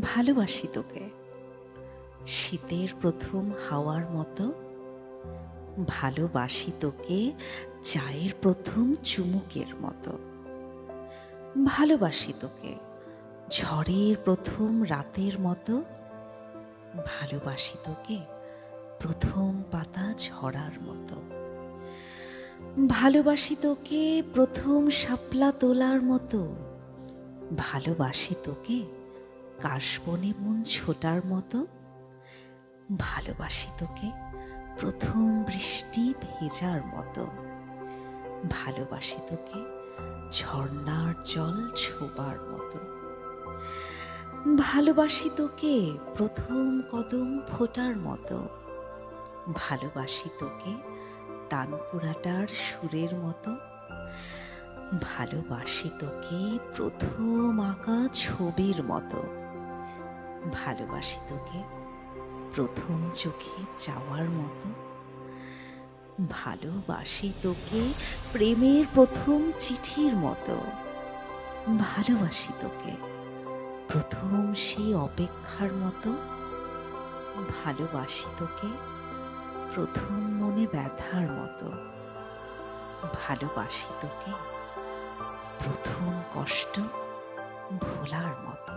ভালোবাসি তোকে শীতের প্রথম হাওয়ার মতো, ভালোবাসি তোকে চায়ের প্রথম চুমুকের মতো, ভালোবাসি তোকে ঝড়ের প্রথম রাতের মতো, ভালোবাসি তোকে প্রথম পাতা ঝরার মতো, ভালোবাসি তোকে প্রথম শাপলা তোলার মতো, ভালোবাসি তোকে কাশবনে মন ছোটার মতো, ভালোবাসি তোকে প্রথম বৃষ্টি ভেজার মতো, ভালোবাসি তোকে ঝর্ণার জল ছোবার মতো, ভালোবাসি তোকে প্রথম কদম ফোটার মতো, ভালোবাসি তোকে তানপুরাটার সুরের মতো, ভালোবাসি তোকে প্রথম আঁকা ছবির মতো, ভালোবাসি তোকে প্রথম চোখে যাওয়ার মতো, ভালোবাসি তোকে প্রেমের প্রথম চিঠির মতো, ভালোবাসি তোকে প্রথম সেই অপেক্ষার মতো, ভালোবাসি তোকে প্রথম মনে ব্যথার মতো, ভালোবাসি তোকে প্রথম কষ্ট ভোলার মতো।